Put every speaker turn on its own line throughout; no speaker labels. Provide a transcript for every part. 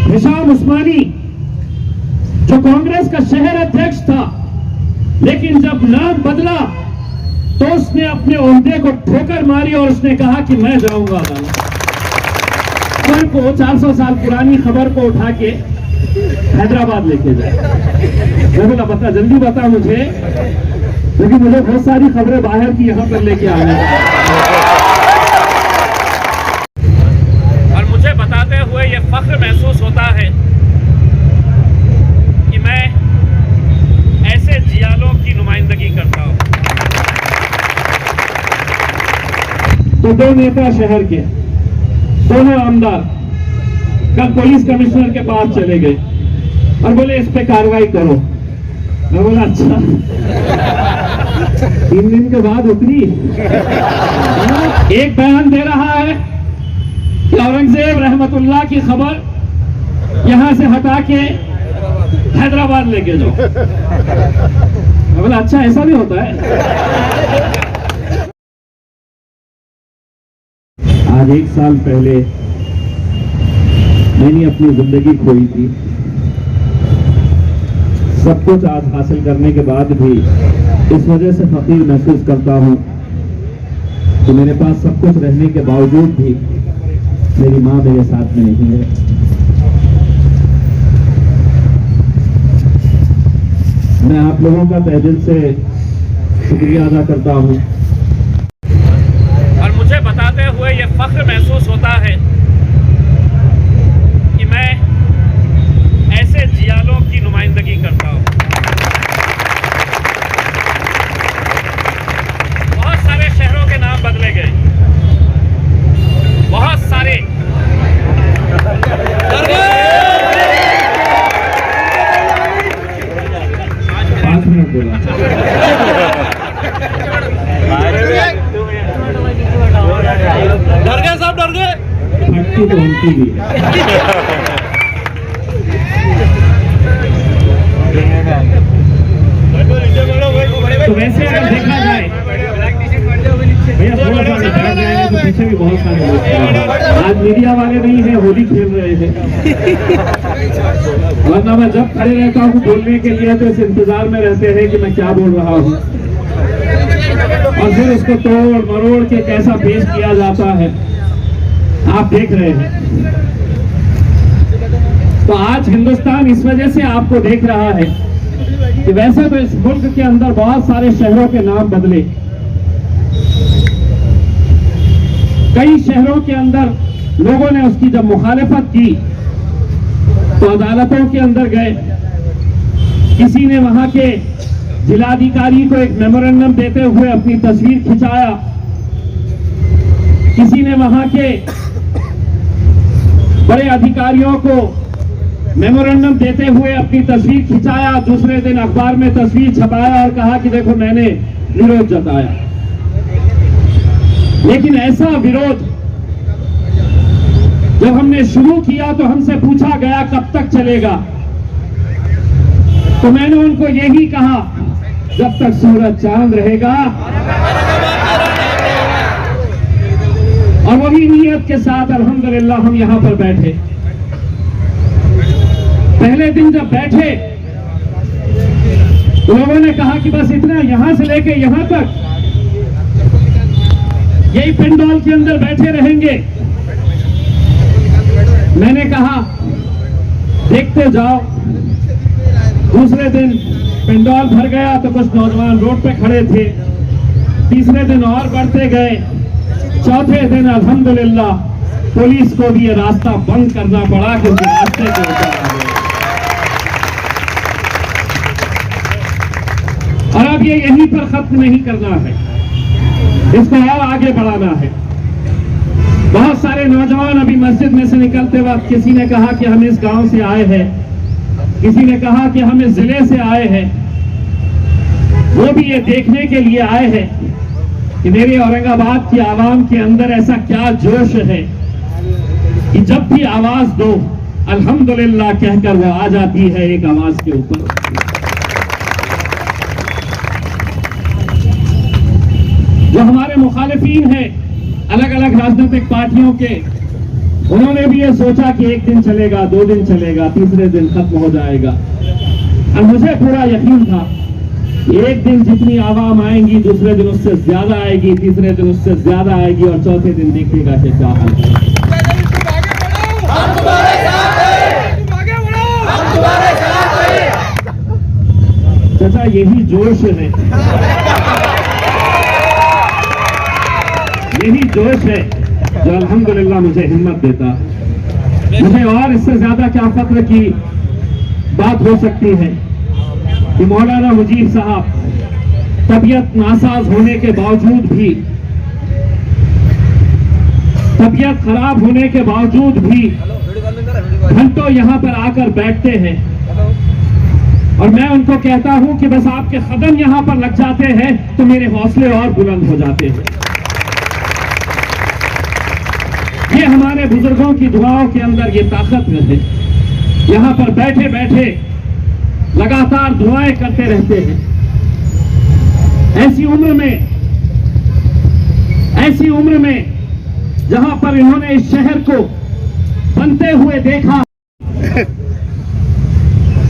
Hisham उस्मानी जो कांग्रेस का शहर अध्यक्ष था, लेकिन जब नाम बदला तो उसने अपने ओहदे को ठोकर मारी और उसने कहा कि मैं जाऊंगा अदालत। खबर को 400 साल पुरानी खबर को उठा के हैदराबाद लेके जाए। मैं बोला बता, जल्दी बता मुझे, क्योंकि मुझे बहुत सारी खबरें बाहर की यहां पर लेके आने
और मुझे बताते हुए ये फख्र महसूस होता है कि मैं ऐसे जियालों की नुमाइंदगी करता हूं।
तो दो नेता शहर के, दोनों आमदार कल पुलिस कमिश्नर के पास चले गए और बोले इस पे कार्रवाई करो। मैं बोला अच्छा, 3 दिन के बाद उतरी। एक बयान दे रहा है कि औरंगजेब रहमतुल्लाह की खबर यहां से हटा के हैदराबाद लेके जाओ। मैं बोला अच्छा, ऐसा भी होता है। आज 1 साल पहले मैंने अपनी जिंदगी खोई थी। सब कुछ आज हासिल करने के बाद भी इस वजह से फकीर महसूस करता हूं कि मेरे पास सब कुछ रहने के बावजूद भी मेरी मां मेरे साथ में नहीं है। मैं आप लोगों का तहे दिल से शुक्रिया अदा करता हूं।
और मुझे बताते हुए ये फख्र महसूस होता है कि मैं ऐसे जियालों की नुमाइंदगी करता हूं। बहुत सारे शहरों के नाम बदले गए, बहुत सारे
बोला
डर गए साहब, डर गए।
फटती तो उनकी भी तो वैसे अगर देखा जाए भैया थोड़ा सा निकाल जाएंगे तो पीछे भी बहुत सारे लोग। आज मीडिया वाले नहीं है, होली खेल रहे थे। वरना मैं जब खड़े रहता हूँ बोलने के लिए तो इस इंतजार में रहते हैं कि मैं क्या बोल रहा हूँ, और फिर उसको तोड़ मरोड़ के कैसा पेश किया जाता है आप देख रहे हैं। तो आज हिंदुस्तान इस वजह से आपको देख रहा है कि वैसे तो इस मुल्क के अंदर बहुत सारे शहरों के नाम बदले, कई शहरों के अंदर लोगों ने उसकी जब मुखालिफत की तो अदालतों के अंदर गए। किसी ने वहां के जिलाधिकारी को एक मेमोरेंडम देते हुए अपनी तस्वीर खिंचाया, किसी ने वहां के बड़े अधिकारियों को मेमोरेंडम देते हुए अपनी तस्वीर खिंचाया, दूसरे दिन अखबार में तस्वीर छपाया और कहा कि देखो मैंने विरोध जताया। लेकिन ऐसा विरोध जब हमने शुरू किया तो हमसे पूछा गया कब तक चलेगा, तो मैंने उनको यही कहा जब तक सूरज चांद रहेगा। और वही नीयत के साथ अल्हम्दुलिल्लाह हम यहां पर बैठे। पहले दिन जब बैठे तो लोगों ने कहा कि बस इतना, यहां से लेके यहां तक यही पंडाल के अंदर बैठे रहेंगे। मैंने कहा देखते जाओ। दूसरे दिन पंडाल भर गया तो कुछ नौजवान रोड पे खड़े थे। तीसरे दिन और बढ़ते गए। चौथे दिन अल्हम्दुलिल्लाह पुलिस को भी ये रास्ता बंद करना पड़ा क्योंकि रास्ते के ऊपर आ गए। और अब ये यहीं पर खत्म नहीं करना है, इसको और आगे बढ़ाना है। बहुत सारे नौजवान अभी मस्जिद में से निकलते वक्त किसी ने कहा कि हम इस गांव से आए हैं, किसी ने कहा कि हम इस जिले से आए हैं। वो भी ये देखने के लिए आए हैं कि मेरे औरंगाबाद की आवाम के अंदर ऐसा क्या जोश है कि जब भी आवाज दो अल्हम्दुलिल्लाह कहकर वो आ जाती है एक आवाज के ऊपर। जो हमारे मुखालिफीन हैं अलग अलग राजनीतिक पार्टियों के, उन्होंने भी ये सोचा कि एक दिन चलेगा, 2 दिन चलेगा, तीसरे दिन खत्म हो जाएगा। और मुझे पूरा यकीन था एक दिन जितनी आवाम आएंगी, दूसरे दिन उससे ज्यादा आएगी, तीसरे दिन उससे ज्यादा आएगी और चौथे दिन देखिएगा कि क्या हाल है। चाचा यही जोश है, यही जोश है जो अल्हम्दुलिल्लाह मुझे हिम्मत देता। मुझे और इससे ज्यादा क्या फख्र की बात हो सकती है कि मौलाना मुजीब साहब तबीयत नासाज होने के बावजूद भी, तबीयत खराब होने के बावजूद भी घंटों यहां पर आकर बैठते हैं और मैं उनको कहता हूं कि बस आपके कदम यहां पर लग जाते हैं तो मेरे हौसले और बुलंद हो जाते हैं। ये हमारे बुजुर्गों की दुआओं के अंदर ये ताकत है। यहां पर बैठे बैठे लगातार दुआएं करते रहते हैं। ऐसी उम्र में जहां पर इन्होंने इस शहर को बनते हुए देखा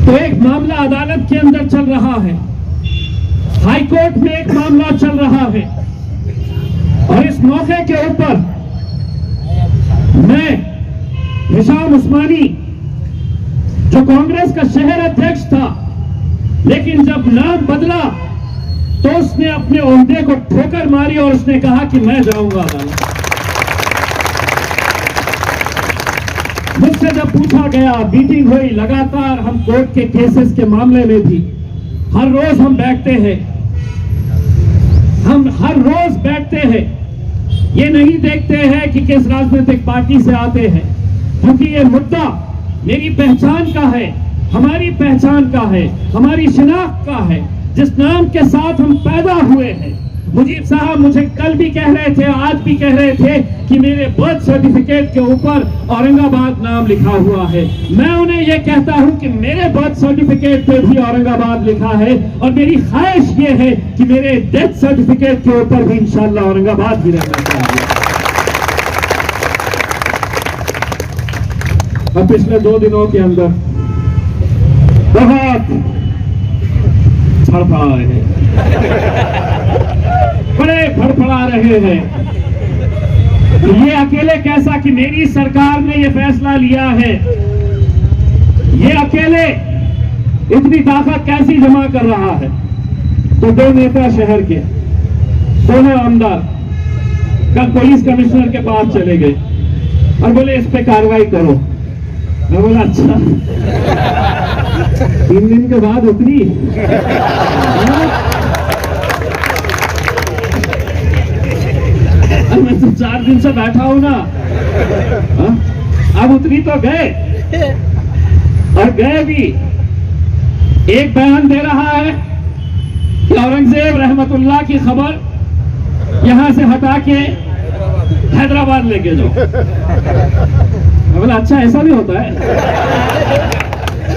तो एक मामला अदालत के अंदर चल रहा है, हाई कोर्ट में एक मामला चल रहा है और इस मौके के ऊपर मैं हिशाम उस्मानी जो कांग्रेस का शहर अध्यक्ष था, लेकिन जब नाम बदला तो उसने अपने ओहदे को ठोकर मारी और उसने कहा कि मैं जाऊंगा अदालत। मुझसे जब पूछा गया, मीटिंग हुई, लगातार हम कोर्ट के केसेस के मामले में भी हर रोज हम बैठते हैं, हम हर रोज बैठते हैं। ये नहीं देखते हैं कि किस राजनीतिक पार्टी से आते हैं, क्योंकि ये मुद्दा मेरी पहचान का है, हमारी पहचान का है, हमारी शिनाख्त का है, जिस नाम के साथ हम पैदा हुए हैं। मुजीब साहब मुझे कल भी कह रहे थे, आज भी कह रहे थे कि मेरे बर्थ सर्टिफिकेट के ऊपर औरंगाबाद नाम लिखा हुआ है। मैं उन्हें यह कहता हूं कि मेरे बर्थ सर्टिफिकेट पे भी औरंगाबाद लिखा है और मेरी ख्वाहिश ये है कि मेरे डेथ सर्टिफिकेट के ऊपर भी इंशाअल्लाह औरंगाबाद ही रहना चाहिए। अब पिछले 2 दिनों के अंदर बहुत फड़फड़ा रहे हैं, बड़े फड़फड़ा रहे हैं। ये अकेले कैसा कि मेरी सरकार ने ये फैसला लिया है, ये अकेले इतनी ताकत कैसी जमा कर रहा है। तो 2 नेता शहर के, दोनों आमदार कल पुलिस कमिश्नर के पास चले गए और बोले इस पे कार्रवाई करो। मैं बोला अच्छा, 3 दिन के बाद उतरी। मैं तो 4 दिन से बैठा हूं ना, अब उतरी तो गए और गए भी। एक बयान दे रहा है कि औरंगजेब रहमतुल्लाह की खबर यहां से हटा के हैदराबाद लेके जाओ। मैं बोला अच्छा ऐसा भी होता है।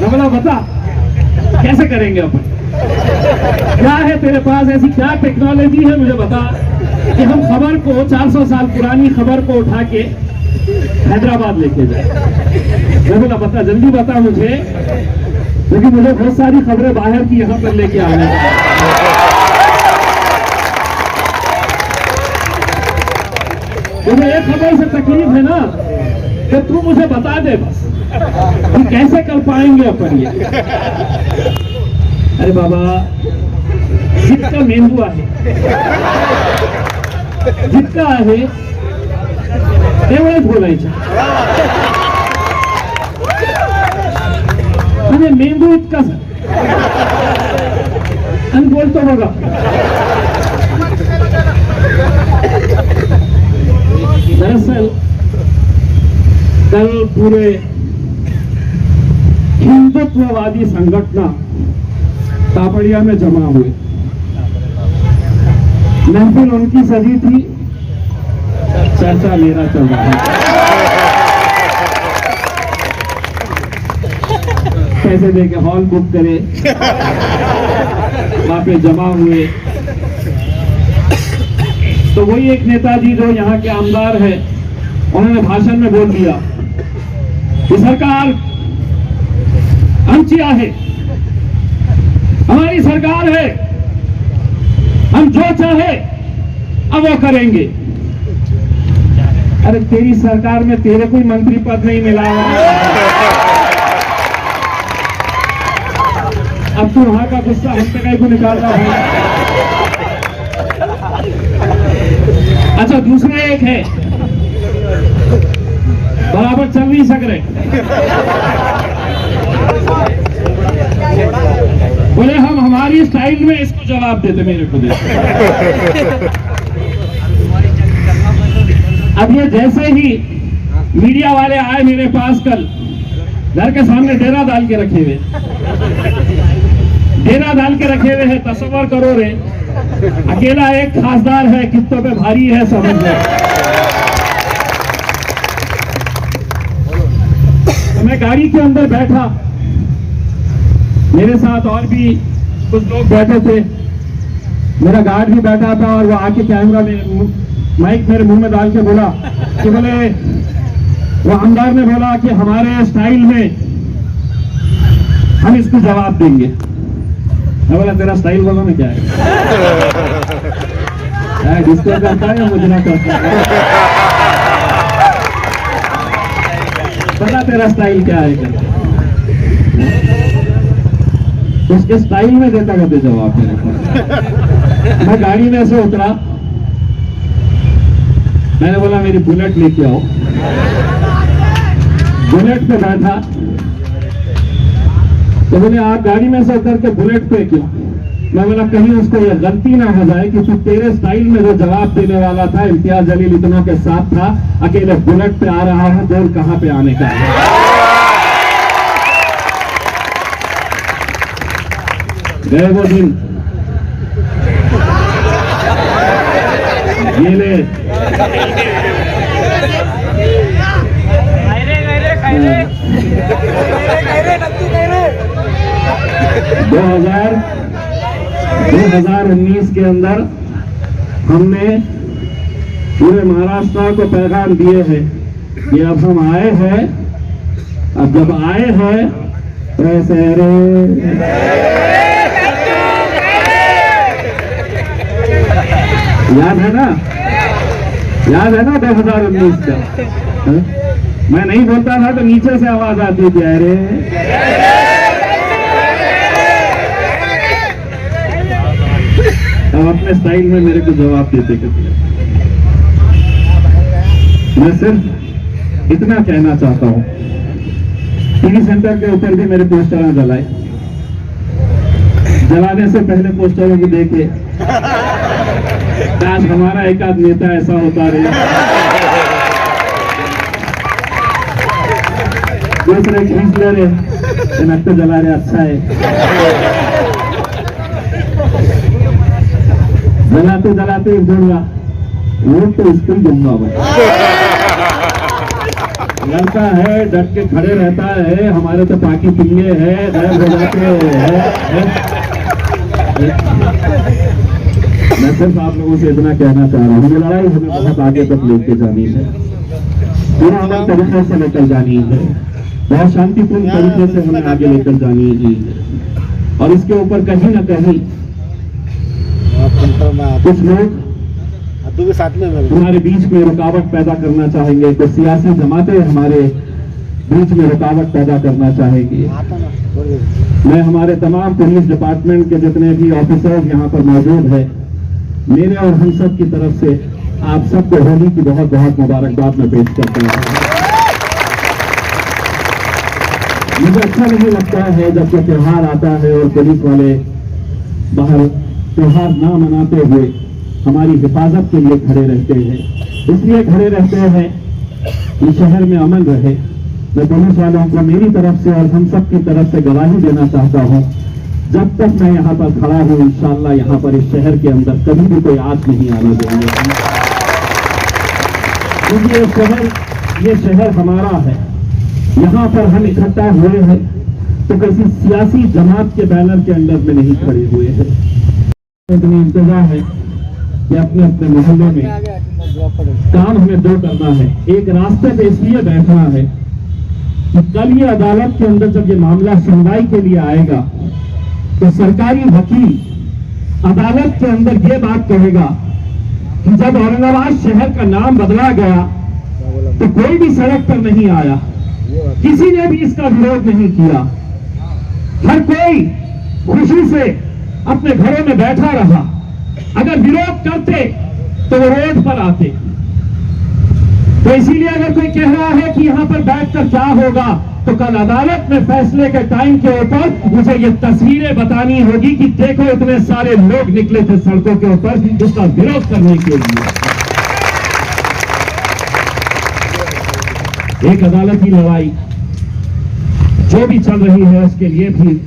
मैं बोला बता कैसे करेंगे अपन, क्या है तेरे पास, ऐसी क्या टेक्नोलॉजी है मुझे बता कि हम खबर को 400 साल पुरानी खबर को उठा के हैदराबाद लेके जाए। मैं बोला बता, जल्दी बता मुझे, क्योंकि मुझे बहुत सारी खबरें बाहर की यहां पर लेके आने हैं। मुझे एक खबर से तकलीफ है ना, तो तू मुझे बता दे बस हम कैसे कर पाएंगे अपन ये। अरे बाबा जितका मेंदू आहे, जितका आहे तेवढंच बोलायचं। म्हणजे मेंदू इतकाच आणि बोलतो बघा। दरअसल कल पूरे हिंदुत्ववादी संगठना तापड़िया में जमा हुए, महफिल उनकी सजी थी, चर्चा मेरा चल रहा है। पैसे देके हॉल बुक करे, वहां पे जमा हुए। तो वही एक नेताजी जो यहाँ के आमदार है, उन्होंने भाषण में बोल दिया ये सरकार आमची आहे, हमारी सरकार है, हम जो चाहे अब वो करेंगे। अरे तेरी सरकार में तेरे कोई मंत्री पद नहीं मिला है, अब तू वहां का गुस्सा हम पे कहीं को निकाल रहा है। अच्छा दूसरे एक है, बराबर चल नहीं सक रहे, बोले हम हमारी स्टाइल में इसको जवाब देते, मेरे को देते। अब ये जैसे ही मीडिया वाले आए मेरे पास कल, घर के सामने डेरा डाल के रखे हुए, डेरा डाल के रखे हुए हैं, तस्वर करो रे, अकेला एक खासदार है, किस्तों पे भारी है, समझ लो। तो मैं गाड़ी के अंदर बैठा, मेरे साथ और भी कुछ लोग बैठे थे, मेरा गार्ड भी बैठा था, और वो आके कैमरा में माइक मेरे मुंह में डाल के बोला कि बोले वो आमदार ने बोला कि हमारे स्टाइल में हम इसको जवाब देंगे। मैं बोला तेरा स्टाइल बोलो ना क्या है, डिस्को करता है या मुझे ना करता है, पता तेरा स्टाइल क्या है क्या? उसके स्टाइल में देता करते जवाब मेरे को। मैं गाड़ी में से उतरा, मैंने बोला मेरी बुलेट लेके आओ, बुलेट पे बैठा, तो बोले आप गाड़ी में से उतर के बुलेट पे क्यों? मैं बोला कहीं उसको ये गलती ना हो जाए कि तू तेरे स्टाइल में जो जवाब देने वाला था, इम्तियाज जलील इतनों के साथ था, अकेले बुलेट पे आ रहा है, बोल कहां पे आने का है। गए वो दिन, ये ले 2019 के अंदर हमने पूरे महाराष्ट्र को पैगाम दिए हैं कि अब हम आए हैं, अब जब आए हैं ऐसे रे याद है ना, याद है ना 2019 का? मैं नहीं बोलता था तो नीचे से आवाज आती थी, अरे अब अपने स्टाइल में मेरे को जवाब देते करते। मैं सिर्फ इतना कहना चाहता हूं, टीवी सेंटर के ऊपर भी मेरे पोस्टर जलाए, जलाने से पहले पोस्टरों को देखे, आज हमारा एक आध नेता ऐसा होता रहे, दूसरे खींच ले रहे, नक्के जला रहे, अच्छा है, जलाते जलाते बोलूंगा वोट तो इसको ही दूंगा भाई। लड़का है, डट के खड़े रहता है, हमारे तो पाकी पिंगे है, गायब हो जाते हैं। मैं सिर्फ आप लोगों से इतना कहना चाह रहा हूँ, ये लड़ाई हमें बहुत आगे तक लेके जानी है, पूरा अमल तरीके से लेकर जानी है, बहुत शांतिपूर्ण तरीके से हमें आगे लेकर जानी है। और इसके ऊपर कहीं ना कहीं कुछ लोग हमारे बीच में रुकावट पैदा करना चाहेंगे, कुछ सियासी जमातें हमारे बीच में रुकावट पैदा करना चाहेंगी। मैं हमारे तमाम पुलिस डिपार्टमेंट के जितने भी ऑफिसर्स यहाँ पर मौजूद हैं, मेरे और हम सब की तरफ से आप सबको होली की बहुत बहुत मुबारकबाद में पेश करता हूँ। मुझे अच्छा नहीं लगता है जब कोई त्योहार आता है और पुलिस वाले बाहर त्योहार ना मनाते हुए हमारी हिफाजत के लिए खड़े रहते हैं, इसलिए खड़े रहते हैं कि शहर में अमन रहे। मैं पुलिस वालों को मेरी तरफ से और हम सब की तरफ से गवाही देना चाहता हूं, जब तक मैं यहाँ पर खड़ा हूं इंशाअल्लाह यहाँ पर इस शहर के अंदर कभी भी कोई आग नहीं आने देंगे, क्योंकि ये शहर हमारा है। यहाँ पर हम इकट्ठा हुए हैं तो किसी सियासी जमात के बैनर के अंडर में नहीं खड़े हुए हैं। इतनी इंतजार है कि अपने अपने मोहल्ले में काम हमें दो करना है। एक रास्ते पे इसलिए बैठना है कि कल ये अदालत के अंदर जब ये मामला सुनवाई के लिए आएगा तो सरकारी वकील अदालत के अंदर ये बात कहेगा कि जब औरंगाबाद शहर का नाम बदला गया तो कोई भी सड़क पर नहीं आया, किसी ने भी इसका विरोध नहीं किया, हर कोई खुशी से अपने घरों में बैठा रहा। अगर विरोध करते तो वो रोड पर आते। तो इसीलिए अगर कोई कह रहा है कि यहां पर बैठकर क्या होगा, तो कल अदालत में फैसले के टाइम के ऊपर मुझे ये तस्वीरें बतानी होगी कि देखो इतने सारे लोग निकले थे सड़कों के ऊपर इसका विरोध करने के लिए। एक अदालती लड़ाई जो भी चल रही है उसके लिए भी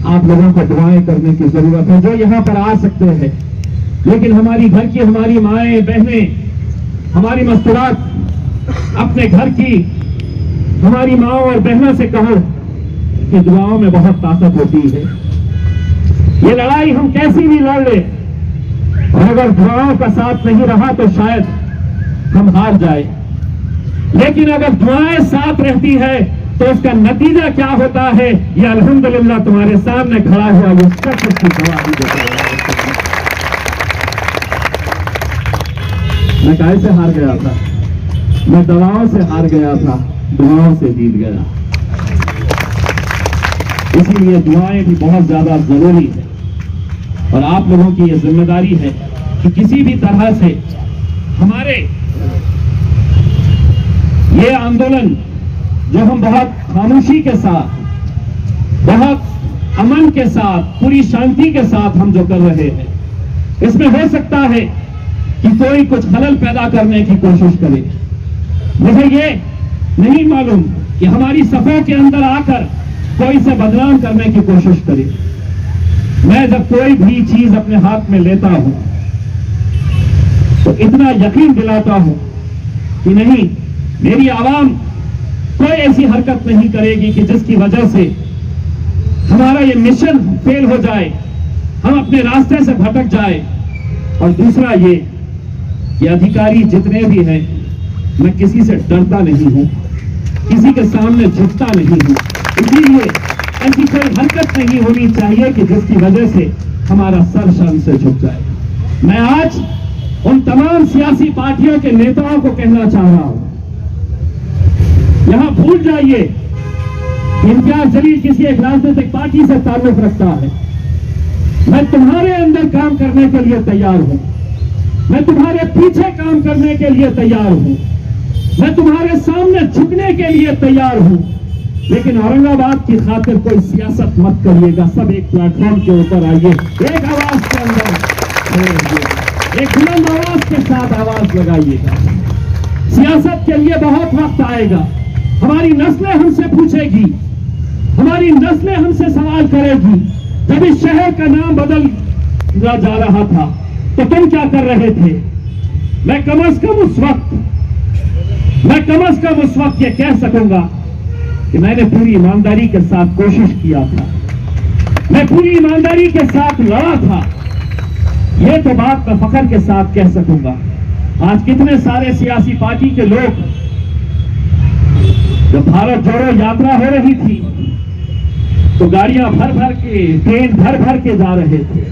आप लोगों को दुआएं करने की जरूरत है। जो यहां पर आ सकते हैं, लेकिन हमारी घर की हमारी माएं बहनें, हमारी मस्तूरात अपने घर की हमारी माओ और बहनों से कहो कि दुआओं में बहुत ताकत होती है। ये लड़ाई हम कैसी भी लड़ ले और अगर दुआओं का साथ नहीं रहा तो शायद हम हार जाए, लेकिन अगर दुआएं साथ रहती है तो उसका नतीजा क्या होता है ये अल्हम्दुलिल्लाह तुम्हारे सामने खड़ा हुआ ये सच की गवाही देता है। मैं कैसे हार गया था? मैं दवाओं से हार गया था, दुआओं से जीत गया। इसीलिए दुआएं भी बहुत ज्यादा जरूरी है और आप लोगों की यह जिम्मेदारी है कि किसी भी तरह से हमारे ये आंदोलन जो हम बहुत खामोशी के साथ, बहुत अमन के साथ, पूरी शांति के साथ हम जो कर रहे हैं, इसमें हो सकता है कि कोई कुछ खलल पैदा करने की कोशिश करे। मुझे ये नहीं मालूम कि हमारी सफों के अंदर आकर कोई से बदनाम करने की कोशिश करे। मैं जब कोई भी चीज अपने हाथ में लेता हूं तो इतना यकीन दिलाता हूं कि नहीं, मेरी आवाम कोई ऐसी हरकत नहीं करेगी कि जिसकी वजह से हमारा ये मिशन फेल हो जाए, हम अपने रास्ते से भटक जाए। और दूसरा ये अधिकारी जितने भी हैं, मैं किसी से डरता नहीं हूं, किसी के सामने झुकता नहीं हूं। इसीलिए ऐसी कोई हरकत नहीं होनी चाहिए कि जिसकी वजह से हमारा सर शर्म से झुक जाए। मैं आज उन तमाम सियासी पार्टियों के नेताओं को कहना चाह रहा हूं, यहां भूल जाइए इम्तियाज जलील किसी एक राजनीतिक पार्टी से ताल्लुक रखता है। मैं तुम्हारे अंदर काम करने के लिए तैयार हूं, मैं तुम्हारे पीछे काम करने के लिए तैयार हूं, मैं तुम्हारे सामने झुकने के लिए तैयार हूं, लेकिन औरंगाबाद की खातिर कोई सियासत मत करिएगा। सब एक प्लेटफॉर्म के ऊपर आइए, एक आवाज के अंदर, एक बुलंद आवाज के साथ आवाज लगाइएगा। सियासत के लिए बहुत वक्त आएगा, हमारी नस्लें हमसे पूछेगी, हमारी नस्लें हमसे सवाल करेगी, जब इस शहर का नाम बदल जा रहा था तो तुम क्या कर रहे थे? मैं कम से कम उस वक्त ये कह सकूंगा कि मैंने पूरी ईमानदारी के साथ कोशिश किया था, मैं पूरी ईमानदारी के साथ लड़ा था। ये तो बात मैं फख्र के साथ कह सकूंगा। आज कितने सारे सियासी पार्टी के लोग, जब भारत जोड़ो यात्रा हो रही थी तो गाड़ियां भर भर के, ट्रेन भर भर के जा रहे थे,